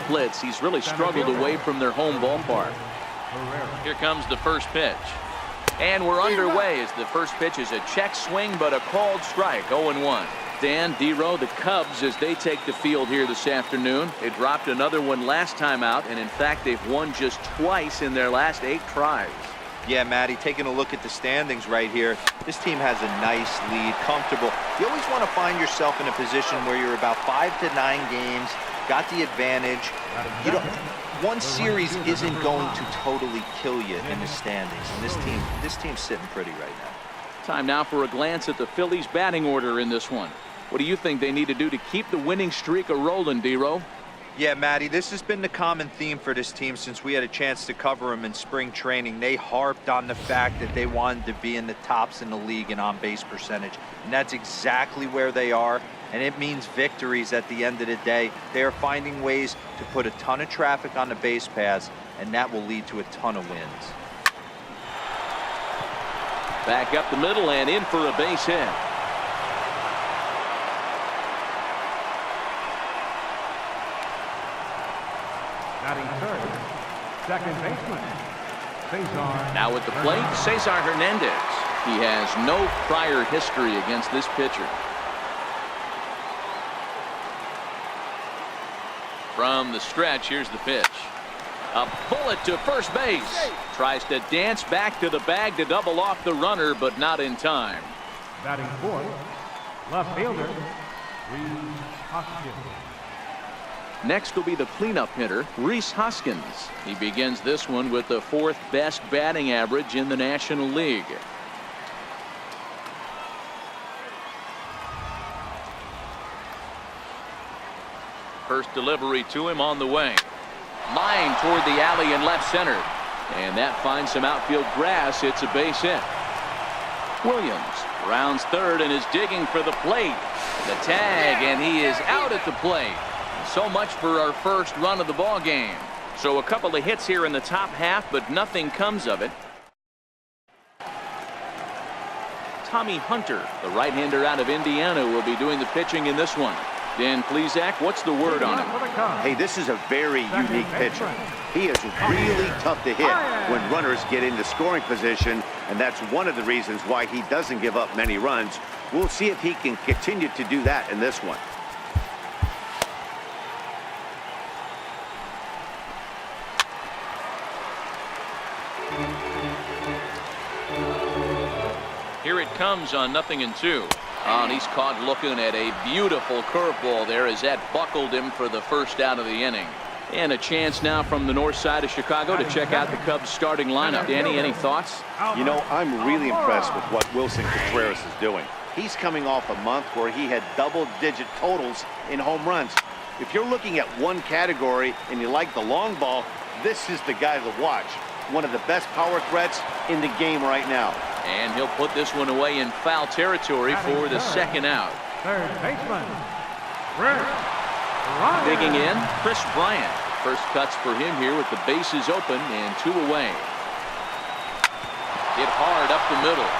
splits. He's really struggled away from their home ballpark. Here comes the first pitch. And we're underway as the first pitch is a check swing, but a called strike. 0-1. Dan, D-Row, the Cubs, as they take the field here this afternoon. They dropped another one last time out, and in fact, they've won just twice in their last 8 tries. Yeah, Matty, taking a look at the standings right here, this team has a nice lead, comfortable. You always want to find yourself in a position where you're about 5 to 9 games, got the advantage. You don't, one series isn't going to totally kill you in the standings, and this team's sitting pretty right now. Time now for a glance at the Phillies batting order in this one. What do you think they need to do to keep the winning streak a-rolling, D-Row? Yeah, Matty, this has been the common theme for this team since we had a chance to cover them in spring training. They harped on the fact that they wanted to be in the tops in the league in on-base percentage, and that's exactly where they are, and it means victories at the end of the day. They are finding ways to put a ton of traffic on the base paths, and that will lead to a ton of wins. Back up the middle and in for a base hit. Batting third, second baseman, Saison. Now at the plate, Cesar Hernandez. He has no prior history against this pitcher. From the stretch, here's the pitch. A bullet to first base. Tries to dance back to the bag to double off the runner, but not in time. Batting fourth, left fielder, Rhys Hoskins. Next will be the cleanup hitter, Rhys Hoskins. He begins this one with the 4th best batting average in the National League. First delivery to him on the way. Line toward the alley in left center. And that finds some outfield grass. It's a base hit. Williams rounds third and is digging for the plate. The tag, and he is out at the plate. So much for our first run of the ball game. So a couple of hits here in the top half, but nothing comes of it. Tommy Hunter, the right-hander out of Indiana, will be doing the pitching in this one. Dan Plesac, what's the word on him? Hey, this is a very unique pitcher. He is really tough to hit when runners get into scoring position, and that's one of the reasons why he doesn't give up many runs. We'll see if he can continue to do that in this one. Here it comes on 0-2. And he's caught looking at a beautiful curveball there as that buckled him for the first out of the inning. And a chance now from the north side of Chicago to check out the Cubs starting lineup. Danny, any thoughts? You know, I'm really impressed with what Wilson Contreras is doing. He's coming off a month where he had double-digit totals in home runs. If you're looking at one category and you like the long ball, this is the guy to watch. One of the best power threats in the game right now. And he'll put this one away in foul territory for the second out. Third baseman, Digging in, Chris Bryant. First cuts for him here with the bases open and 2 away. Hit hard up the middle.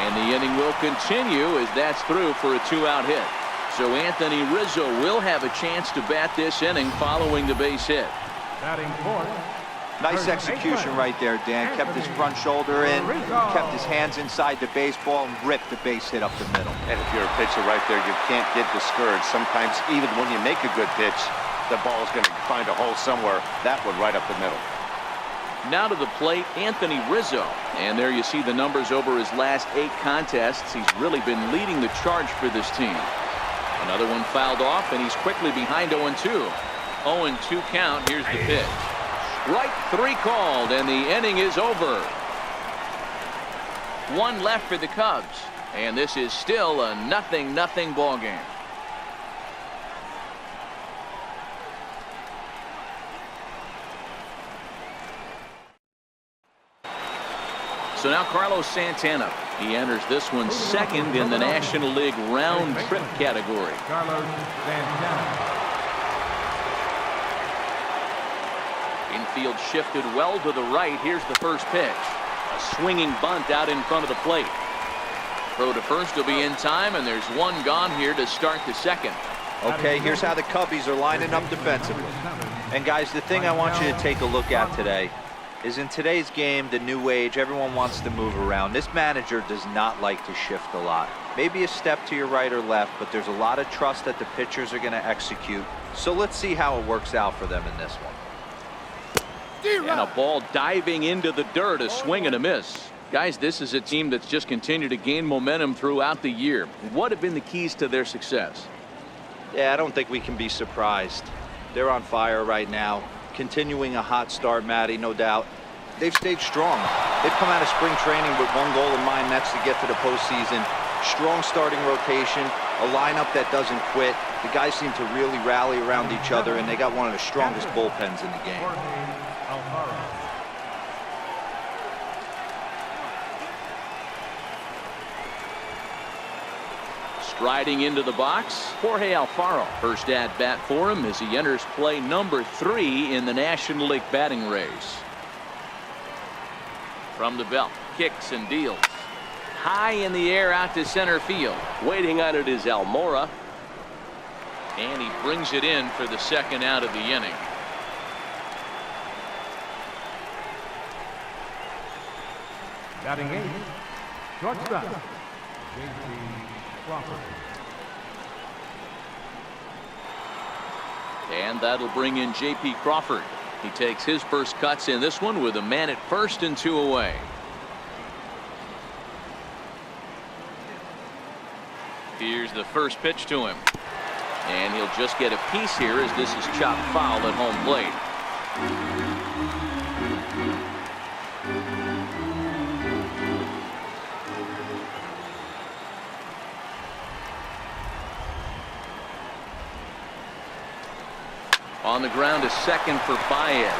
And the inning will continue as that's through for a 2-out hit. So Anthony Rizzo will have a chance to bat this inning following the base hit. batting fourth. Nice execution right there, Dan. Kept his front shoulder in, kept his hands inside the baseball, and ripped the base hit up the middle. And if you're a pitcher right there, you can't get discouraged. Sometimes even when you make a good pitch, the ball is going to find a hole somewhere. That one right up the middle. Now to the plate, Anthony Rizzo. And there you see the numbers over his last 8 contests. He's really been leading the charge for this team. Another one fouled off, and he's quickly behind 0-2. 0-2 count. Here's the pitch. Strike 3 called, and the inning is over. 1 left for the Cubs, and this is still a 0-0 ball game. So now Carlos Santana. He enters this one second in the National League round trip category. Carlos Santana. Infield shifted well to the right. Here's the first pitch. A swinging bunt out in front of the plate. Throw to first will be in time, and there's 1 gone here to start the second. Okay, here's how the Cubbies are lining up defensively. And guys, the thing I want you to take a look at today is in today's game, the new age, everyone wants to move around. This manager does not like to shift a lot. Maybe a step to your right or left, but there's a lot of trust that the pitchers are going to execute. So let's see how it works out for them in this one. And a ball diving into the dirt, a swing and a miss. Guys, this is a team that's just continued to gain momentum throughout the year. What have been the keys to their success? Yeah, I don't think we can be surprised. They're on fire right now. Continuing a hot start, Matty, no doubt. They've stayed strong. They've come out of spring training with one goal in mind, that's to get to the postseason. Strong starting rotation, a lineup that doesn't quit. The guys seem to really rally around each other, and they got one of the strongest bullpens in the game. Striding into the box, Jorge Alfaro. First at bat for him as he enters play number 3 in the National League batting race. From the belt, kicks and deals. High in the air out to center field. Waiting on it is Almora. And he brings it in for the second out of the inning. Batting 8, shortstop, J.P. Crawford. And that'll bring in J.P. Crawford. He takes his first cuts in this one with a man at first and 2 away. Here's the first pitch to him. And he'll just get a piece here as this is chopped foul at home plate. On the ground is second for Baez.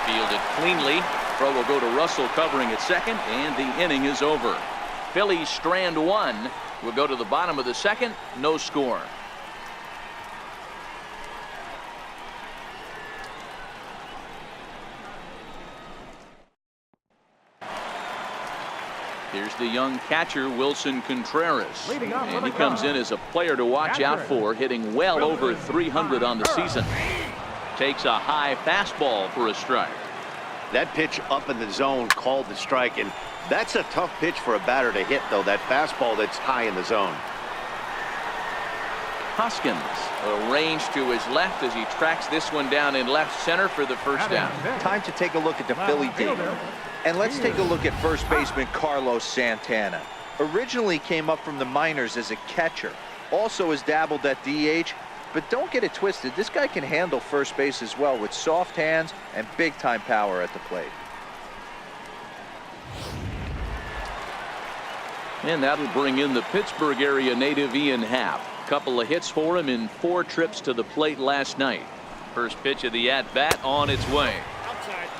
Fielded cleanly. Throw will go to Russell covering at second, and the inning is over. Phillies strand 1. We'll go to the bottom of the second. No score. Here's the young catcher, Wilson Contreras. And he comes in as a player to watch out for, hitting well over 300 on the season. Takes a high fastball for a strike. That pitch up in the zone called the strike, and that's a tough pitch for a batter to hit, though, that fastball that's high in the zone. Hoskins arranged to his left as he tracks this one down in left center for the first down. Time to take a look at the Philly team. And let's take a look at first baseman Carlos Santana. Originally came up from the minors as a catcher. Also has dabbled at DH. But don't get it twisted. This guy can handle first base as well with soft hands and big-time power at the plate. And that'll bring in the Pittsburgh area native Ian Happ. Couple of hits for him in 4 trips to the plate last night. First pitch of the at-bat on its way.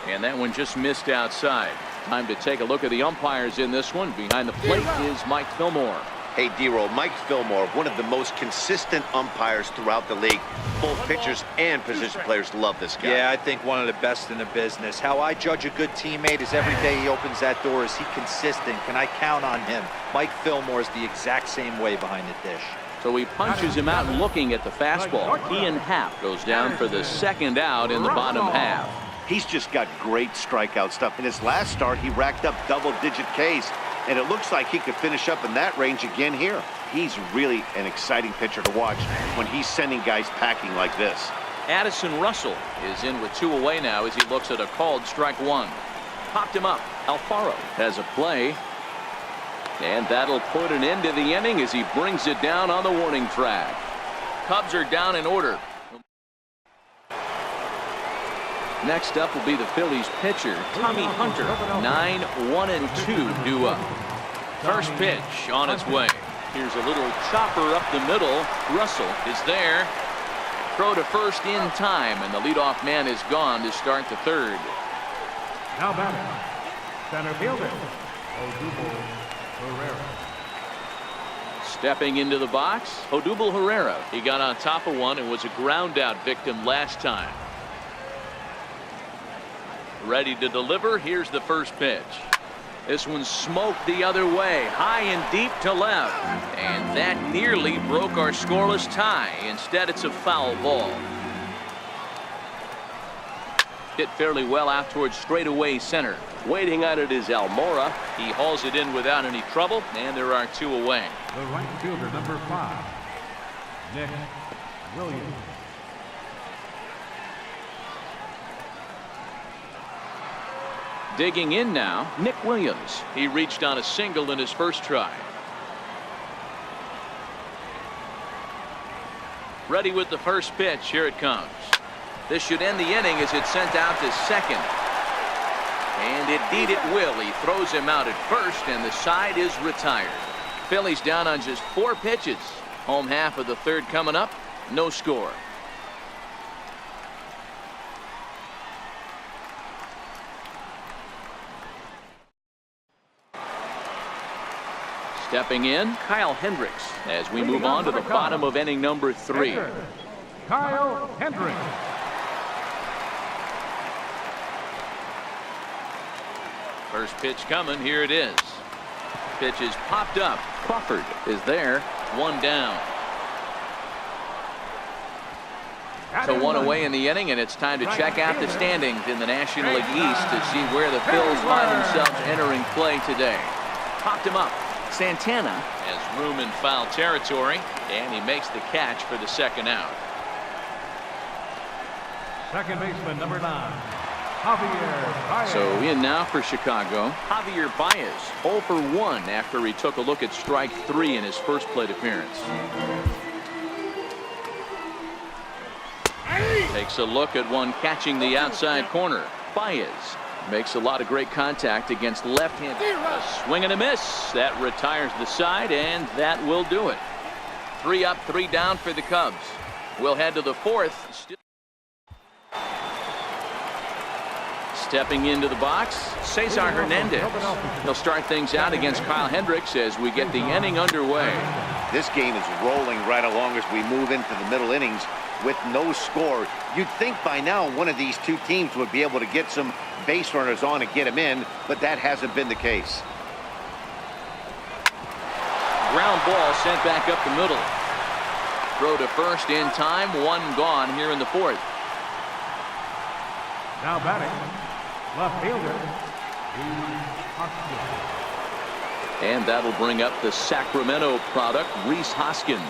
And that one just missed outside. Time to take a look at the umpires in this one. Behind the plate is Mike Fillmore. Hey, D-Roll, Mike Fillmore, one of the most consistent umpires throughout the league. Both pitchers and position players love this guy. Yeah, I think one of the best in the business. How I judge a good teammate is every day he opens that door. Is he consistent? Can I count on him? Mike Fillmore is the exact same way behind the dish. So he punches him out looking at the fastball. Ian Happ goes down for the second out in the bottom half. He's just got great strikeout stuff. In his last start, he racked up double-digit Ks, and it looks like he could finish up in that range again here. He's really an exciting pitcher to watch when he's sending guys packing like this. Addison Russell is in with 2 away now as he looks at a called strike 1. Popped him up. Alfaro has a play. And that'll put an end to the inning as he brings it down on the warning track. Cubs are down in order. Next up will be the Phillies pitcher, Tommy Hunter. 9-1-2 due up. First pitch on its way. Here's a little chopper up the middle. Russell is there. Throw to first in time, and the leadoff man is gone to start the third. Now batting, center fielder, Odubel Herrera. Stepping into the box, Odubel Herrera. He got on top of one and was a ground out victim last time. Ready to deliver. Here's the first pitch. This one smoked the other way, high and deep to left. And that nearly broke our scoreless tie. Instead, it's a foul ball. Hit fairly well out towards straightaway center. Waiting on it is Almora. He hauls it in without any trouble, and there are 2 away. The right fielder, number 5, Nick Williams. Digging in now, Nick Williams. He reached on a single in his first try. Ready with the first pitch. Here it comes. This should end the inning as it's sent out to second. And indeed it will. He throws him out at first, and the side is retired. Phillies down on just 4 pitches. Home half of the third coming up. No score. Stepping in, Kyle Hendricks, as we move on to the bottom of inning number 3. Kyle Hendricks. First pitch coming. Here it is. Pitch is popped up. Crawford is there. 1 down. So 1 away in the inning, and it's time to check out the standings in the National League East to see where the Phils find themselves entering play today. Popped him up. Santana has room in foul territory, and he makes the catch for the second out. Second baseman, number 9, Javier Baez. So in now for Chicago, Javier Baez, 0 for 1 after he took a look at strike 3 in his first plate appearance. Takes a look at one catching the outside corner. Baez makes a lot of great contact against left-handed. A swing and a miss. That retires the side, and that will do it. 3 up, 3 down for the Cubs. We'll head to the 4th. Stepping into the box, Cesar Hernandez. He'll start things out against Kyle Hendricks as we get the inning underway. This game is rolling right along as we move into the middle innings with no score. You'd think by now one of these 2 teams would be able to get some base runners on and get them in, but that hasn't been the case. Ground ball sent back up the middle. Throw to first in time. 1 gone here in the 4th. Now batting, left fielder, Hoskins. And that'll bring up the Sacramento product, Rhys Hoskins.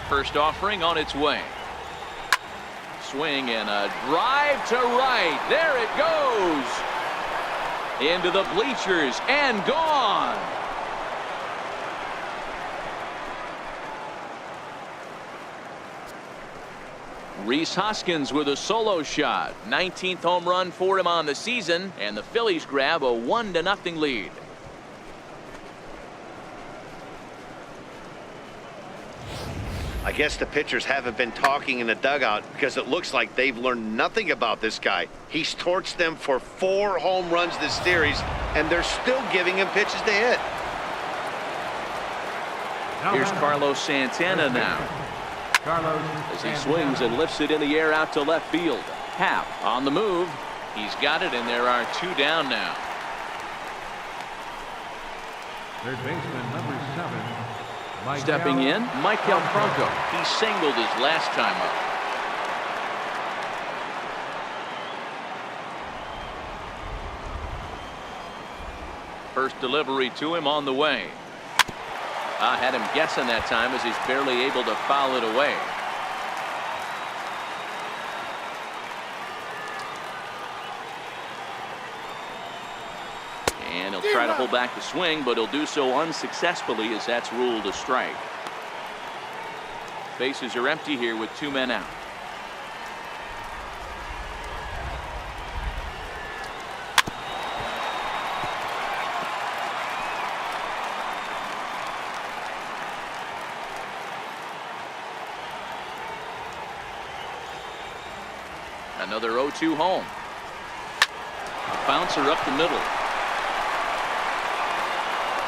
First offering on its way. Swing and a drive to right. There it goes. Into the bleachers and gone. Rhys Hoskins with a solo shot. 19th home run for him on the season, and the Phillies grab a 1-0 lead. I guess the pitchers haven't been talking in the dugout because it looks like they've learned nothing about this guy. He's torched them for 4 home runs this series, and they're still giving him pitches to hit. Here's Carlos Santana now. As he swings and lifts it in the air out to left field. Happ on the move. He's got it, and there are 2 down now. Third baseman, number 7. Stepping in, Maikel Franco. He singled his last time up. First delivery to him on the way. I had him guessing that time as he's barely able to foul it away. And he'll try to hold back the swing, but he'll do so unsuccessfully as that's ruled a strike. Bases are empty here with 2 men out. Another 0-2 home. A bouncer up the middle.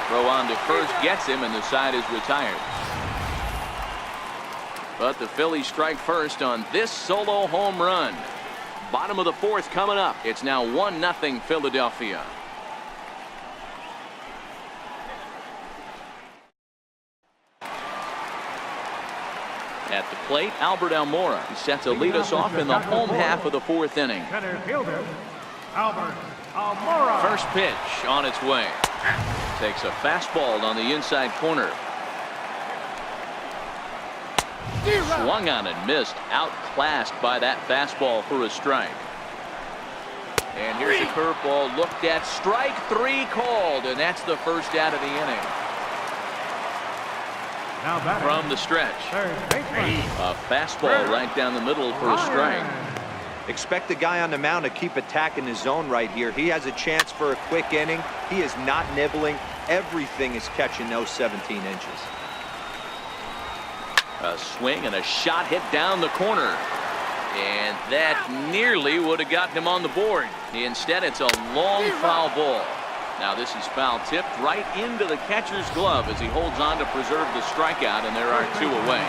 Throw on to first gets him, and the side is retired. But the Phillies strike first on this solo home run. Bottom of the fourth coming up. It's now 1-0 Philadelphia. At the plate, Albert Almora. He's set to lead us off in the home half of the fourth inning. Center fielder, Albert Almora. First pitch on its way. Takes a fastball on the inside corner. Swung on and missed. Outclassed by that fastball for a strike. And here's a curveball looked at. Strike three called, and that's the first out of the inning. Now batting From the stretch. third baseman, A fastball right down the middle for a strike. Expect the guy on the mound to keep attacking his zone right here. He has a chance for a quick inning. He is not nibbling. Everything is catching those 17 inches. A swing and a shot hit down the corner. And that nearly would have gotten him on the board. Instead, it's a long foul ball. Now this is foul tipped right into the catcher's glove as he holds on to preserve the strikeout, and there are two away.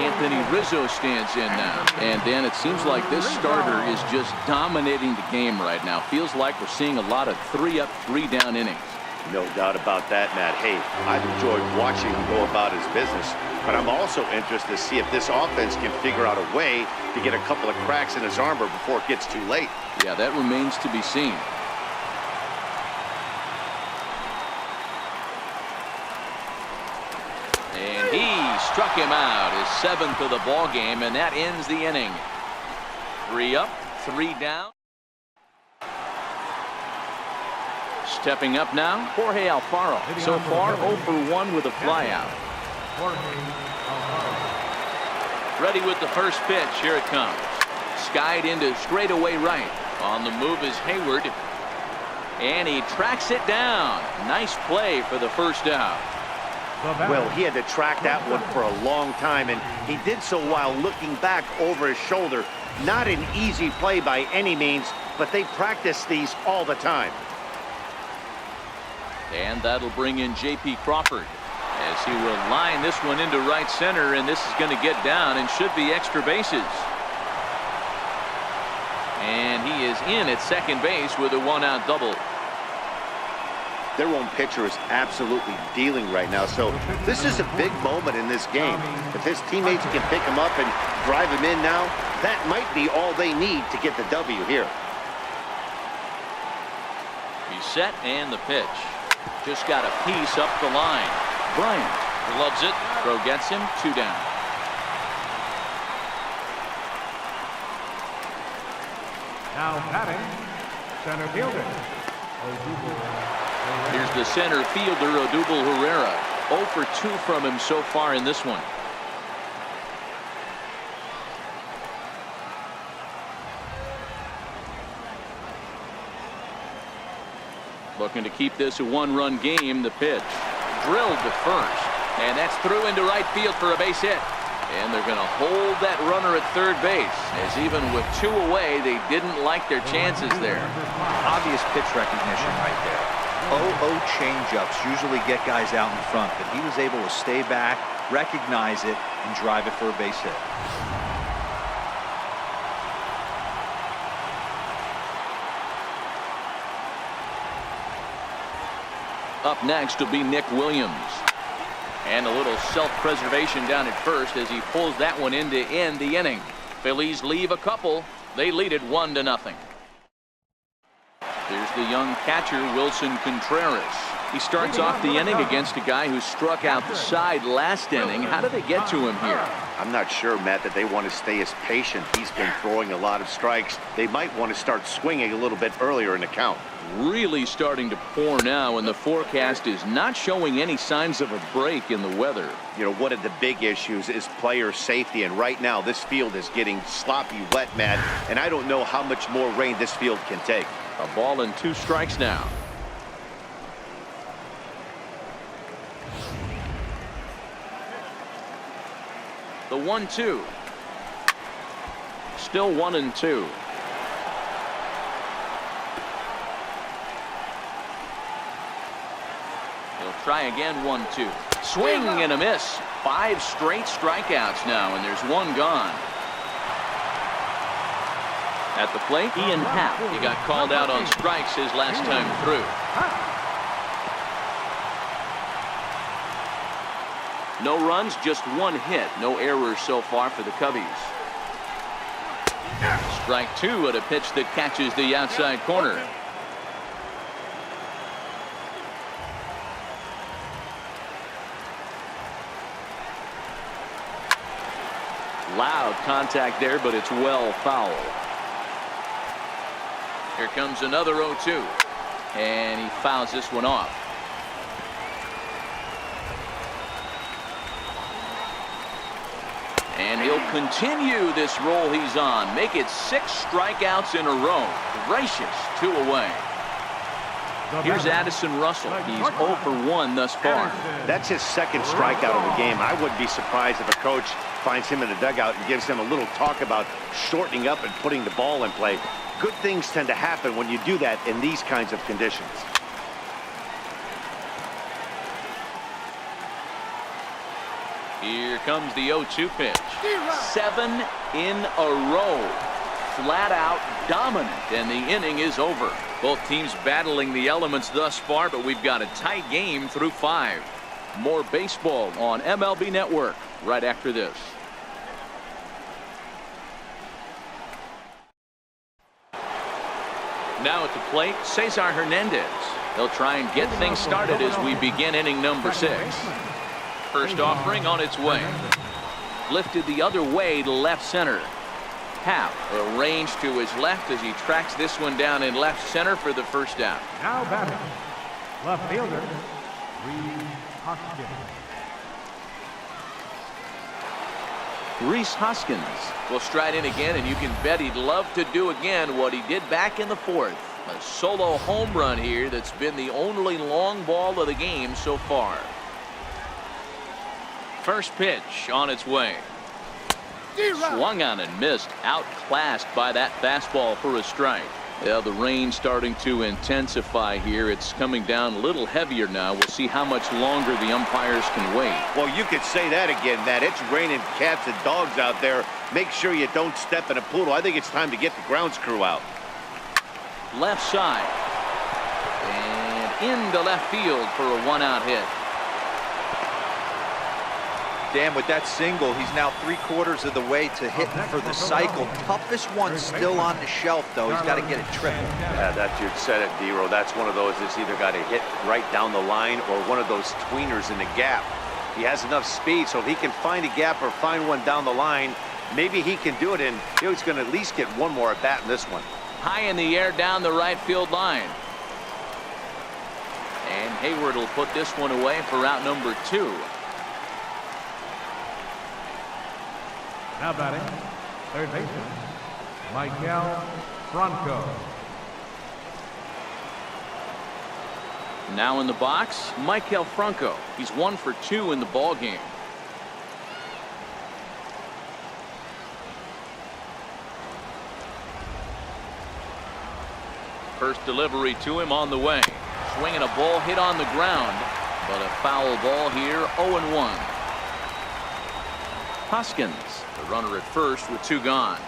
Anthony Rizzo stands in now. And Dan, it seems like this starter is just dominating the game right now. Feels like we're seeing a lot of 3-up, 3-down innings. No doubt about that, Matt. Hey, I've enjoyed watching him go about his business, but I'm also interested to see if this offense can figure out a way to get a couple of cracks in his armor before it gets too late. Yeah, that remains to be seen. And he struck him out, his 7th of the ball game, and that ends the inning. 3 up, 3 down. Stepping up now, Jorge Alfaro. So far, 0 for 1 with a flyout. Ready with the first pitch. Here it comes. Skied into straightaway right. On the move is Hayward. And he tracks it down. Nice play for the first out. Well, he had to track that one for a long time, and he did so while looking back over his shoulder. Not an easy play by any means, but they practice these all the time. And that'll bring in J.P. Crawford as he will line this one into right center, and this is going to get down and should be extra bases. And he is in at second base with a 1-out double. Their own pitcher is absolutely dealing right now, so this is a big moment in this game. If his teammates can pick him up and drive him in now, that might be all they need to get the W here. He's set, and the pitch. Just got a piece up the line. Bryant loves it. Throw gets him. 2 down. now batting, center fielder, Here's the center fielder, Odubel Herrera. 0 for 2 from him so far in this one. Looking to keep this a 1-run game. The pitch drilled to first, and that's through into right field for a base hit. And they're going to hold that runner at third base, as even with 2 away, they didn't like their chances there. Obvious pitch recognition right there. 0-0 changeups usually get guys out in front, but he was able to stay back, recognize it, and drive it for a base hit. Up next will be Nick Williams. And a little self-preservation down at first as he pulls that one in to end the inning. Phillies leave a couple. They lead it 1-0. Here's the young catcher, Wilson Contreras. He starts off the inning against a guy who struck out the side last inning. How did they get to him here? I'm not sure, Matt, that they want to stay as patient. He's been throwing a lot of strikes. They might want to start swinging a little bit earlier in the count. Really starting to pour now, and the forecast is not showing any signs of a break in the weather. You know, one of the big issues is player safety, and right now this field is getting sloppy wet, Matt, and I don't know how much more rain this field can take. A ball and 2 strikes now. The 1-2. Still 1-2. He'll try again. 1-2. Swing and a miss. 5 straight strikeouts now, and there's 1 gone. At the plate, Ian Happ. He got called out on strikes his last time through. No runs, just one hit. No errors so far for the Cubbies. Strike two at a pitch that catches the outside corner. Loud contact there, but it's well foul. Here comes another 0-2, and he fouls this one off. And he'll continue this roll he's on. Make it 6 strikeouts in a row. Gracious, 2 away. Here's Addison Russell. He's 0 for 1 thus far. That's his second strikeout of the game. I wouldn't be surprised if a coach finds him in the dugout and gives him a little talk about shortening up and putting the ball in play. Good things tend to happen when you do that in these kinds of conditions. Here comes the 0-2 pitch. 7 in a row. Flat out dominant, and the inning is over. Both teams battling the elements thus far, but we've got a tight game through 5. More baseball on MLB Network right after this. Now at the plate, Cesar Hernandez. He'll try and get things started as we begin inning number 6. First offering on its way. Lifted the other way to left center. Happ arranged to his left as he tracks this one down in left center for the first out. Now batting, left fielder, Rhys Hoskins will stride in again, and you can bet he'd love to do again what he did back in the 4th. A solo home run here that's been the only long ball of the game so far. First pitch on its way. Swung on and missed. Outclassed by that fastball for a strike. Yeah, the rain starting to intensify here. It's coming down a little heavier now. We'll see how much longer the umpires can wait. Well, you could say that again, Matt. It's raining cats and dogs out there. Make sure you don't step in a poodle. I think it's time to get the grounds crew out. Left side. And into left field for a 1-out hit. Dan, with that single, he's now 3/4 of the way to hitting for the cycle. Toughest one still on the shelf, though. He's got to get it triple. Yeah, you said it, D-Row. That's one of those that's either got to hit right down the line or one of those tweeners in the gap. He has enough speed, so if he can find a gap or find one down the line, maybe he can do it, and he's going to at least get one more at bat in this one. High in the air down the right field line. And Hayward will put this one away for out number 2. Now batting, third baseman, Michael Franco. Now in the box, Michael Franco. He's 1 for 2 in the ball game. First delivery to him on the way. Swinging a ball hit on the ground, but a foul ball here. 0-1. Hoskins, the runner at first with 2 gone.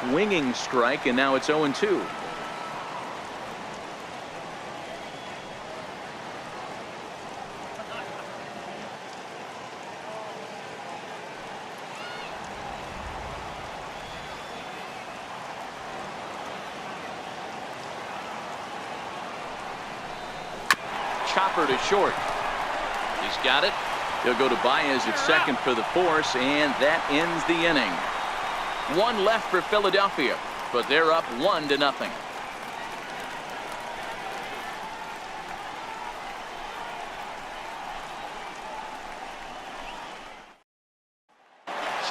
Swinging strike, and now it's 0-2. Chopper to short. He's got it. He'll go to Baez at second for the force, and that ends the inning. 1 left for Philadelphia, but they're up 1-0.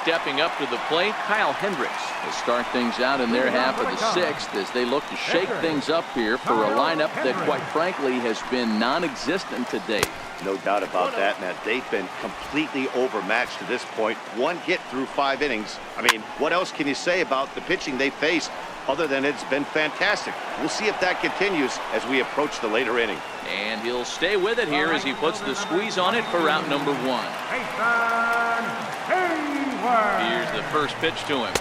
Stepping up to the plate, Kyle Hendricks will start things out in their half of the 6th as they look to shake things up here for a lineup that, quite frankly, has been non-existent to date. No doubt about that, Matt. They've been completely overmatched to this point. 1 hit through 5 innings. I mean, what else can you say about the pitching they face? Other than it's been fantastic. We'll see if that continues as we approach the later inning. And he'll stay with it here as he puts the squeeze on it for out number 1. Here's the first pitch to him.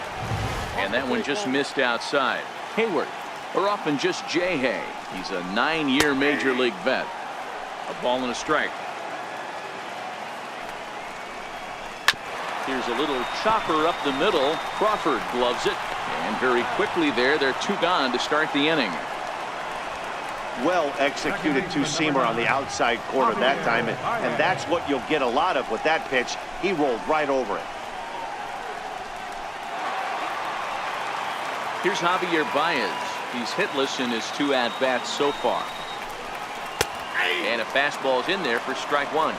And that one just missed outside. Hayward, or often just J-Hay. He's a 9-year Major League vet. A ball and a strike. Here's a little chopper up the middle. Crawford gloves it. And very quickly they're 2 gone to start the inning. Well executed two-seamer on the outside corner that time, and that's what you'll get a lot of with that pitch. He rolled right over it. Here's Javier Baez. He's hitless in his 2 at-bats so far. And a fastball's in there for strike 1.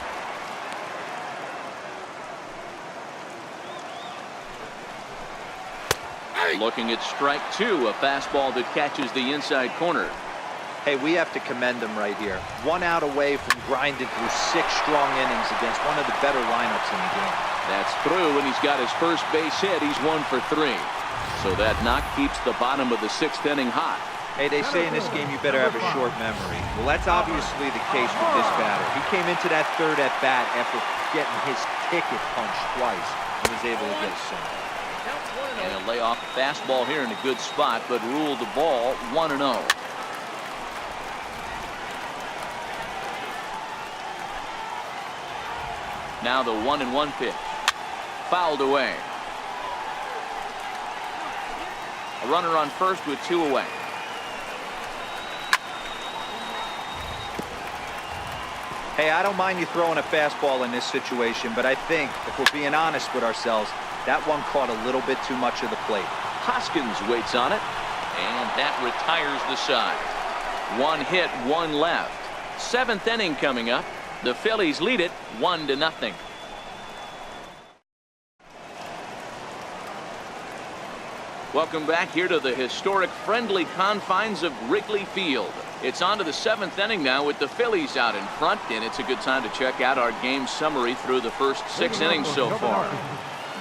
Looking at strike 2, a fastball that catches the inside corner. Hey, we have to commend him right here. 1 out away from grinding through 6 strong innings against one of the better lineups in the game. That's through, and he's got his first base hit. He's 1 for 3. So that knock keeps the bottom of the 6th inning hot. Hey, they say in this game you better have a short memory. Well, that's obviously the case with this batter. He came into that 3rd at bat after getting his ticket punched twice and was able to get a single. And a layoff fastball here in a good spot, but ruled the ball 1-0. Now the 1-1 pitch. Fouled away. A runner on first with 2 away. Hey, I don't mind you throwing a fastball in this situation, but I think, if we're being honest with ourselves, that one caught a little bit too much of the plate. Hoskins waits on it, and that retires the side. 1 hit, 1 left. 7th inning coming up. The Phillies lead it 1-0. Welcome back here to the historic friendly confines of Wrigley Field. It's on to the 7th inning now with the Phillies out in front, and it's a good time to check out our game summary through the first 6 innings so far.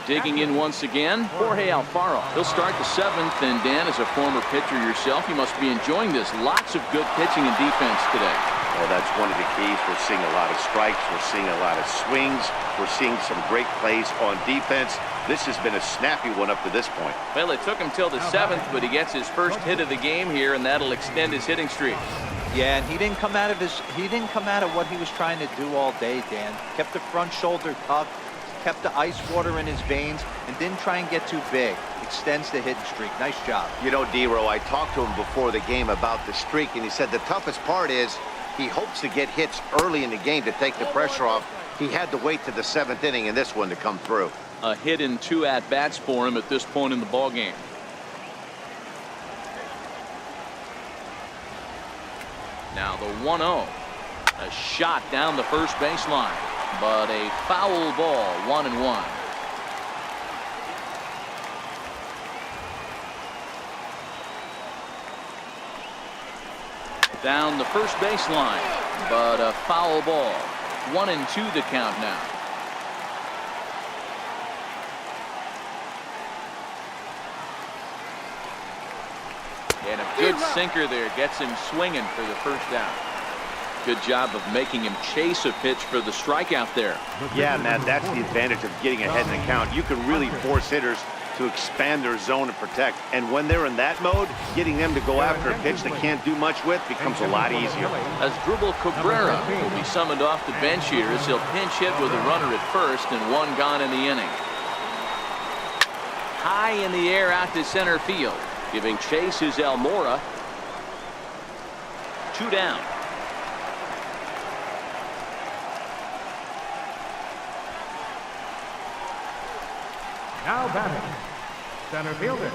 Digging in once again, Jorge Alfaro. He'll start the 7th, and Dan, as a former pitcher yourself, you must be enjoying this. Lots of good pitching and defense today. Well, that's one of the keys. We're seeing a lot of strikes. We're seeing a lot of swings. We're seeing some great plays on defense. This has been a snappy one up to this point. Well, it took him till the 7th, but he gets his first hit of the game here, and that'll extend his hitting streak. Yeah, and he didn't come out of what he was trying to do all day, Dan. Kept the front shoulder tucked, kept the ice water in his veins, and didn't try and get too big. Extends the hitting streak. Nice job. You know, D-Row, I talked to him before the game about the streak, and he said the toughest part is he hopes to get hits early in the game to take the pressure off. He had to wait to the 7th inning in this one to come through. A hit in 2 at-bats for him at this point in the ballgame. Now the 1-0. A shot down the first baseline, but a foul ball, 1-1. Down the first baseline, but a foul ball. 1-2 the count now. And a good sinker there gets him swinging for the first out. Good job of making him chase a pitch for the strikeout there. Yeah, Matt, that's the advantage of getting ahead in the count. You can really force hitters to expand their zone and protect. And when they're in that mode, getting them to go after a pitch they can't do much with becomes a lot easier. Asdrubal Cabrera will be summoned off the bench here as he'll pinch hit with a runner at first and 1 gone in the inning. High in the air out to center field. Giving chase is Almora. 2 down. Now batting, center fielder,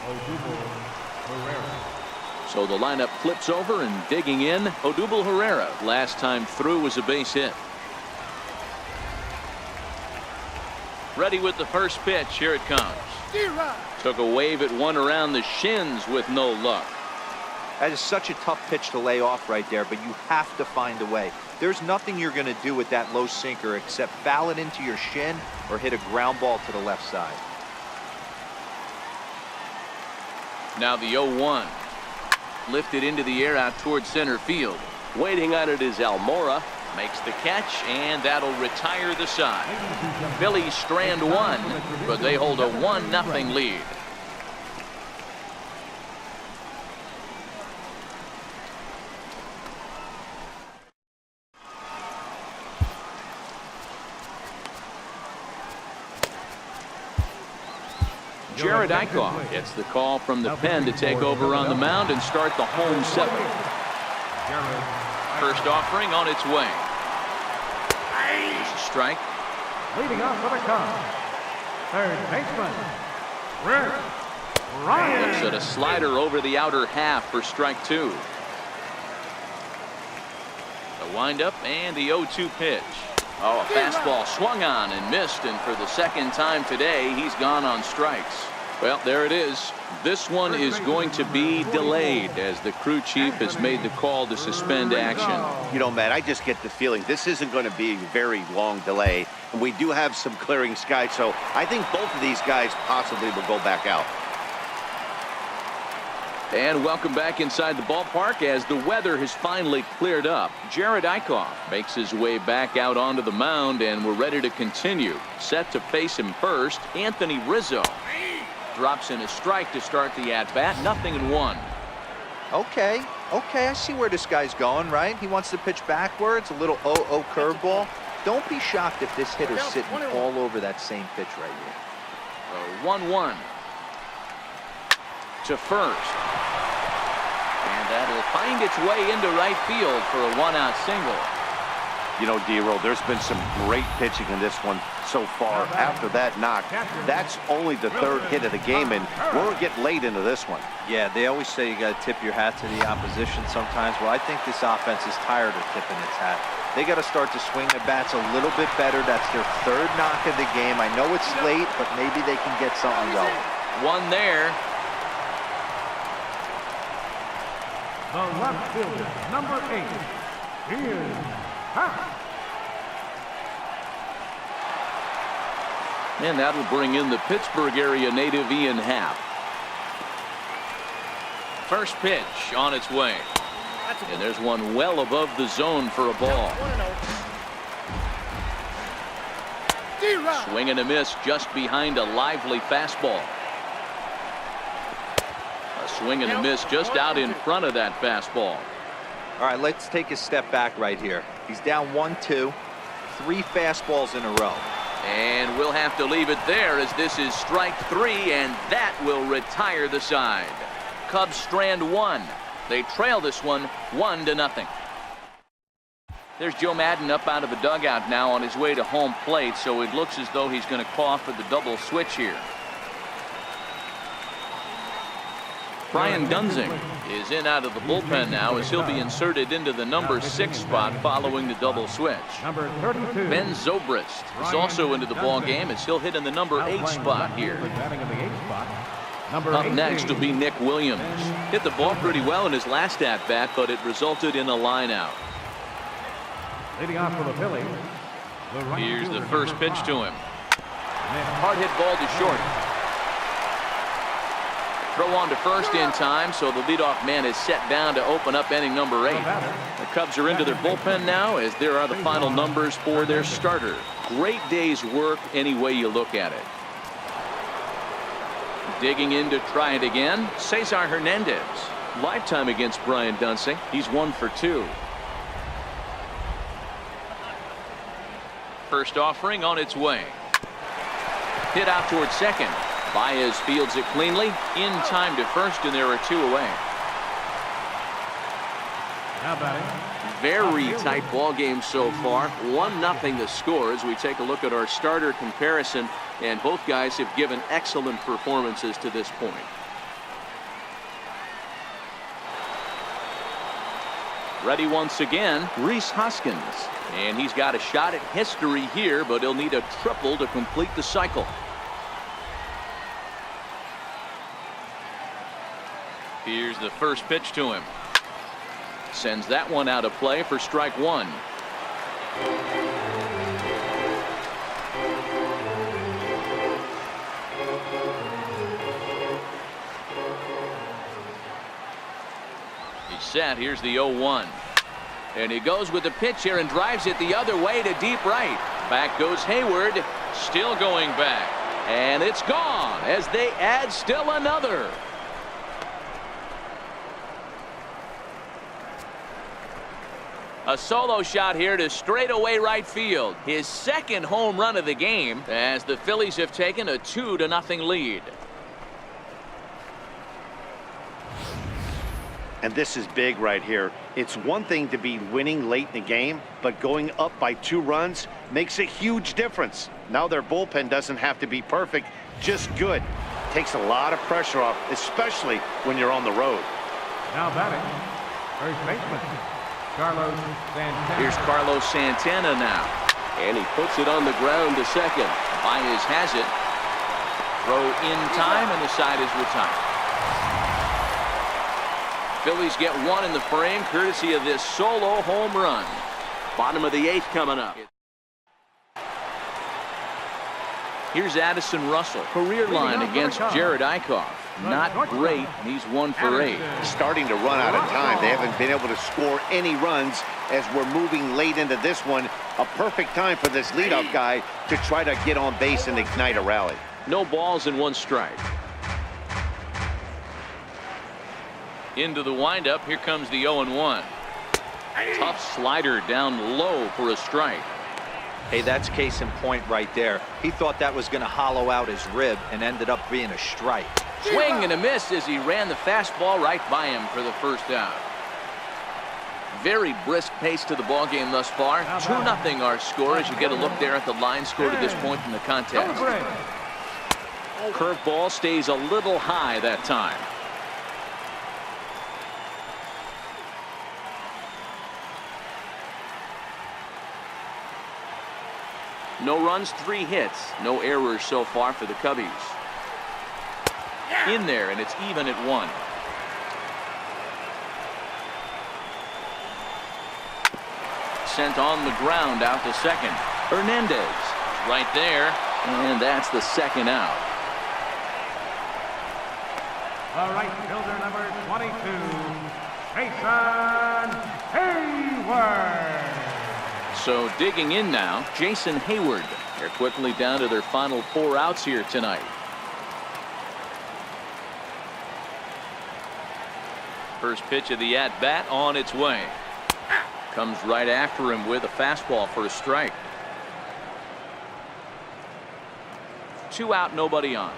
Odubel Herrera. So the lineup flips over, and digging in, Odubel Herrera. Last time through was a base hit. Ready with the first pitch. Here it comes. Took a wave at one around the shins with no luck. That is such a tough pitch to lay off right there, but you have to find a way. There's nothing you're going to do with that low sinker except foul it into your shin or hit a ground ball to the left side. Now the 0-1. Lifted into the air out towards center field. Waiting on it is Almora. Makes the catch, and that'll retire the side. Phillies strand one, but they hold a 1-0 lead. Jared Eichhoff gets the call from the pen to take over on the mound and start the home 7th. First offering on its way. Here's a strike. Leading off for the Cubs, third baseman, Rick Ryan. Looks at a slider over the outer half for strike 2. The windup and the 0-2 pitch. Oh, a fastball swung on and missed, and for the second time today, he's gone on strikes. Well, there it is. This one is going to be delayed as the crew chief has made the call to suspend action. You know, Matt, I just get the feeling this isn't going to be a very long delay, and we do have some clearing skies, so I think both of these guys possibly will go back out. And welcome back inside the ballpark as the weather has finally cleared up. Jared Eichhoff makes his way back out onto the mound, and we're ready to continue. Set to face him first, Anthony Rizzo. Drops in a strike to start the at-bat, 0-1. Okay, I see where this guy's going, right? He wants to pitch backwards, a little 0-0 curveball. Don't be shocked if this hitter's sitting all over that same pitch right here. 1-1 to first. And that'll find its way into right field for a 1-out single. You know, D-Roll, there's been some great pitching in this one so far. After that knock, that's only the third hit of the game, and we're getting late into this one. Yeah, they always say you got to tip your hat to the opposition sometimes. Well, I think this offense is tired of tipping its hat. They got to start to swing their bats a little bit better. That's their third knock of the game. I know it's late, but maybe they can get something going. One there. The left fielder, number 8, Ian Happ. And that'll bring in the Pittsburgh area native Ian Happ. First pitch on its way. And there's one well above the zone for a ball. Swing and a miss just behind a lively fastball. A swing and a miss just out in front of that fastball. All right, let's take a step back right here. He's down 1-2, 3 fastballs in a row. And we'll have to leave it there as this is strike 3, and that will retire the side. Cubs strand 1. They trail this one 1-0. There's Joe Madden up out of the dugout now on his way to home plate, so it looks as though he's going to call for the double switch here. Brian Dunsing is in out of the bullpen now as he'll be inserted into the number 6 spot following the double switch. Number 32. Ben Zobrist is also into the ball game as he'll hit in the number 8 spot here. Up next will be Nick Williams. Hit the ball pretty well in his last at-bat, but it resulted in a line out. Leading off for the Phillies. Here's the first pitch to him. Hard hit ball to short. Throw on to first in time, so the leadoff man is set down to open up inning number 8. The Cubs are into their bullpen now as there are the final numbers for their starter. Great day's work any way you look at it. Digging in to try it again, Cesar Hernandez. Lifetime against Brian Dunsing. He's 1 for 2. First offering on its way. Hit out towards second. Baez fields it cleanly, in time to first, and there are 2 away. Very tight ball game so far. 1-0 the score as we take a look at our starter comparison, and both guys have given excellent performances to this point. Ready once again, Rhys Hoskins. And he's got a shot at history here, but he'll need a triple to complete the cycle. Here's the first pitch to him. Sends that one out of play for strike 1. set. Here's the 0-1. And he goes with the pitch here and drives it the other way to deep right. Back goes Hayward, still going back. And it's gone as they add still another. A solo shot here to straightaway right field. His second home run of the game as the Phillies have taken a 2-0 lead. And this is big right here. It's one thing to be winning late in the game, but going up by 2 runs makes a huge difference. Now their bullpen doesn't have to be perfect, just good. Takes a lot of pressure off, especially when you're on the road. Now batting, first baseman, Carlos Santana. Here's Carlos Santana now. And he puts it on the ground to second. Baez has it. Throw in time, and the side is retired. Phillies get one in the frame courtesy of this solo home run. Bottom of the 8th coming up. Here's Addison Russell. Career line against Jared Eichhoff. Not great. He's 1 for 8. Starting to run out of time. They haven't been able to score any runs as we're moving late into this one. A perfect time for this leadoff guy to try to get on base and ignite a rally. No balls and 1 strike. Into the windup. Here comes the 0-1. Tough slider down low for a strike. Hey, that's case in point right there. He thought that was going to hollow out his rib and ended up being a strike. Swing and a miss as he ran the fastball right by him for the first out. Very brisk pace to the ball game thus far. 2-0 our score as you get a look there at the line score to this point in the contest. Curveball stays a little high that time. No runs, 3 hits. No errors so far for the Cubbies. In there, and it's even at 1. Sent on the ground out to second. Hernandez right there, and that's the second out. The right fielder, number 22, Saison Hayward. So digging in now, Jason Hayward. They're quickly down to their final 4 outs here tonight. First pitch of the at-bat on its way. Comes right after him with a fastball for a strike. 2 out, nobody on.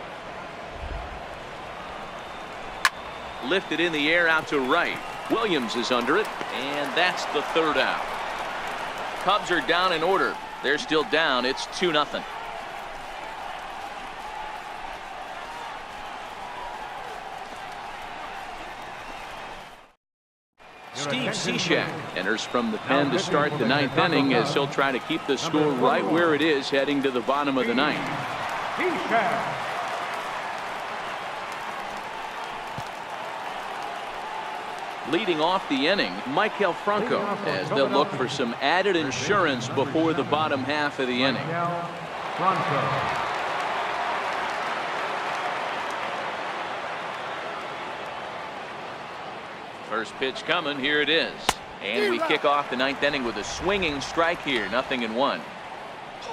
Lifted in the air out to right. Williams is under it, and that's the 3rd out. Cubs are down in order. They're still down. It's 2-0. Steve Cishek enters from the pen to start the 9th inning as he'll try to keep the score right where it is heading to the bottom of the 9th. Leading off the inning, Maikel Franco, as they'll look for some added insurance before the bottom half of the inning. First pitch coming. Here it is. And we kick off the 9th inning with a swinging strike here. 0-1.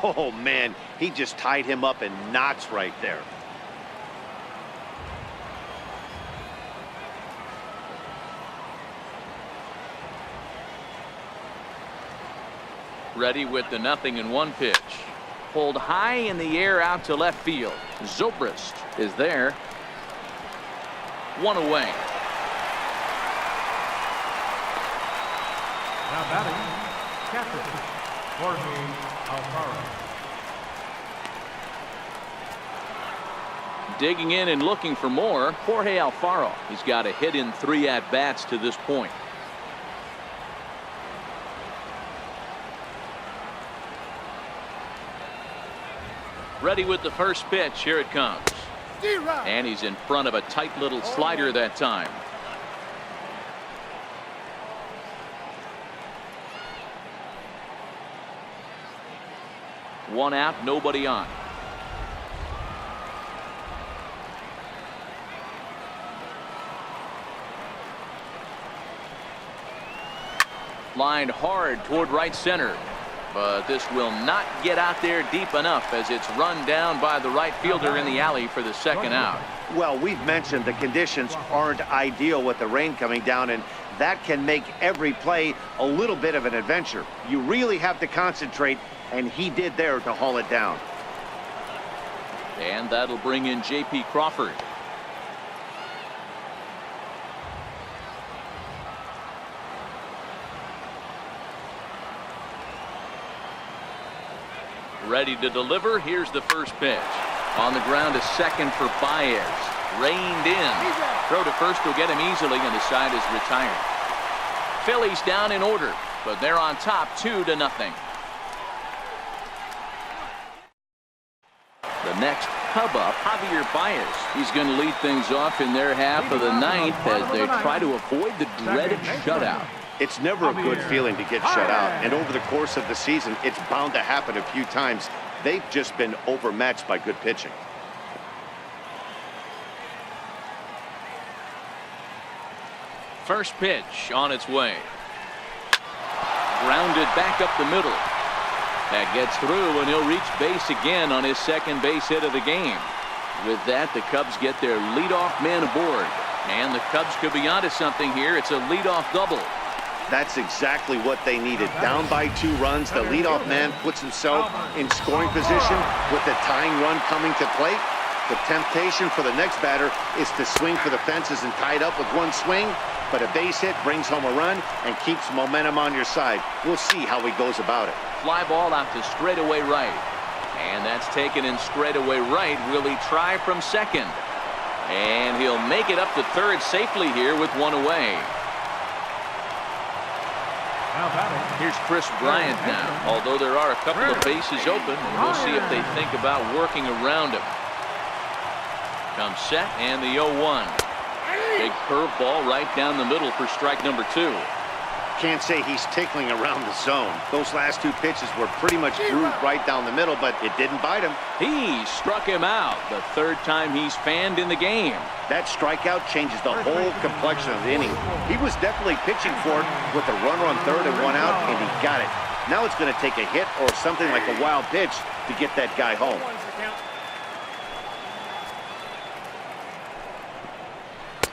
Oh, man, he just tied him up in knots right there. Ready with the 0-1 pitch. Pulled high in the air out to left field. Zobrist is there. 1 away. Now batting, catcher, Jorge Alfaro. Digging in and looking for more, Jorge Alfaro. He's got a hit in 3 at-bats to this point. Ready with the first pitch. Here it comes. And he's in front of a tight little slider that time. One out, nobody on. Lined hard toward right center. But this will not get out there deep enough as it's run down by the right fielder in the alley for the second out. Well, we've mentioned the conditions aren't ideal with the rain coming down, and that can make every play a little bit of an adventure. You really have to concentrate, and he did there to haul it down. And that'll bring in J.P. Crawford. Ready to deliver. Here's the first pitch. On the ground to second for Baez. Reined in. Throw to first will get him easily, and the side is retired. Phillies down in order, but they're on top 2-0. The next Cub up, Javier Baez. He's going to lead things off in their half of the ninth as they try to avoid the dreaded shutout. It's never a good feeling to get shut out, and over the course of the season, it's bound to happen a few times. They've just been overmatched by good pitching. First pitch on its way. Grounded back up the middle. That gets through, and he'll reach base again on his second base hit of the game. With that, the Cubs get their leadoff man aboard. And the Cubs could be onto something here. It's a leadoff double. That's exactly what they needed. Down by 2 runs, the leadoff man puts himself in scoring position with the tying run coming to plate. The temptation for the next batter is to swing for the fences and tie it up with one swing, but a base hit brings home a run and keeps momentum on your side. We'll see how he goes about it. Fly ball out to straightaway right. And that's taken in straightaway right. Will he try from second? And he'll make it up to third safely here with one away. Here's Chris Bryant now, although there are a couple of bases open, and we'll see if they think about working around him. Comes set, and the 0-1. Big curveball right down the middle for strike number 2. Can't say he's tickling around the zone. Those last 2 pitches were pretty much grooved right down the middle, but it didn't bite him. He struck him out, the third time he's fanned in the game. That strikeout changes the whole complexion of the inning. He was definitely pitching for it with a runner on third and 1 out, and he got it. Now it's going to take a hit or something like a wild pitch to get that guy home.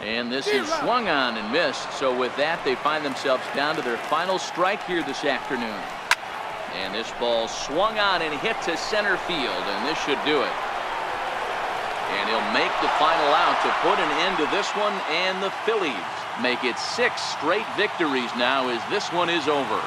And this is swung on and missed. So with that, they find themselves down to their final strike here this afternoon. And this ball swung on and hit to center field, and this should do it. And he'll make the final out to put an end to this one, and the Phillies make it 6 straight victories now as this one is over.